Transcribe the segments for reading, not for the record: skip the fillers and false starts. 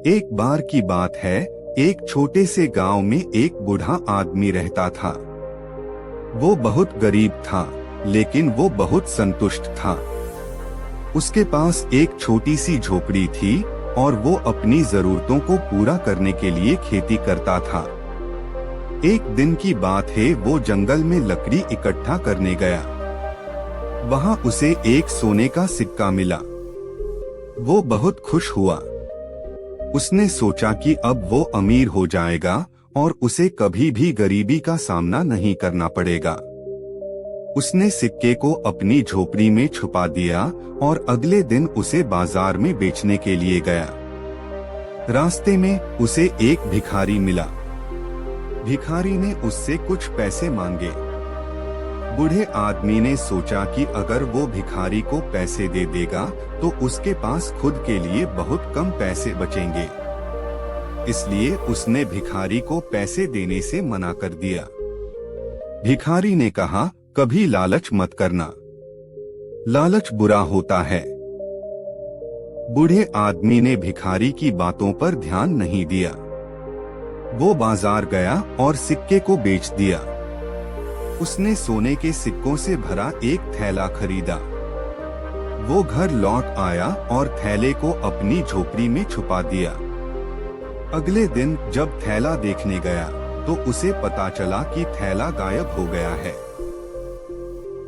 एक बार की बात है, एक छोटे से गांव में एक बूढ़ा आदमी रहता था। वो बहुत गरीब था, लेकिन वो बहुत संतुष्ट था। उसके पास एक छोटी सी झोपड़ी थी और वो अपनी जरूरतों को पूरा करने के लिए खेती करता था। एक दिन की बात है, वो जंगल में लकड़ी इकट्ठा करने गया। वहां उसे एक सोने का सिक्का मिला। वो बहुत खुश हुआ। उसने सोचा कि अब वो अमीर हो जाएगा और उसे कभी भी गरीबी का सामना नहीं करना पड़ेगा। उसने सिक्के को अपनी झोपड़ी में छुपा दिया और अगले दिन उसे बाजार में बेचने के लिए गया। रास्ते में उसे एक भिखारी मिला। भिखारी ने उससे कुछ पैसे मांगे। बूढ़े आदमी ने सोचा कि अगर वो भिखारी को पैसे दे देगा तो उसके पास खुद के लिए बहुत कम पैसे बचेंगे। इसलिए उसने भिखारी को पैसे देने से मना कर दिया। भिखारी ने कहा, कभी लालच मत करना, लालच बुरा होता है। बूढ़े आदमी ने भिखारी की बातों पर ध्यान नहीं दिया। वो बाजार गया और सिक्के को बेच दिया। उसने सोने के सिक्कों से भरा एक थैला खरीदा। वो घर लौट आया और थैले को अपनी झोपड़ी में छुपा दिया। अगले दिन जब थैला देखने गया तो उसे पता चला कि थैला गायब हो गया है।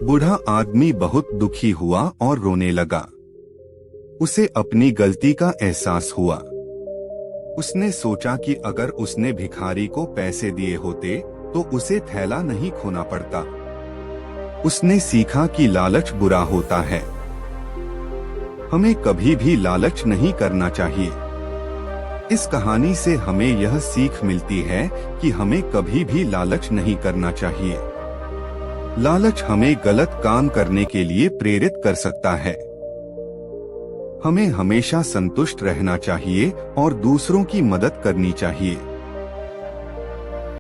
बूढ़ा आदमी बहुत दुखी हुआ और रोने लगा। उसे अपनी गलती का एहसास हुआ। उसने सोचा कि अगर उसने भिखारी को पैसे दिए होते तो उसे थैला नहीं खोना पड़ता। उसने सीखा कि लालच बुरा होता है। हमें कभी भी लालच नहीं करना चाहिए। इस कहानी से हमें यह सीख मिलती है कि हमें कभी भी लालच नहीं करना चाहिए। लालच हमें गलत काम करने के लिए प्रेरित कर सकता है। हमें हमेशा संतुष्ट रहना चाहिए और दूसरों की मदद करनी चाहिए।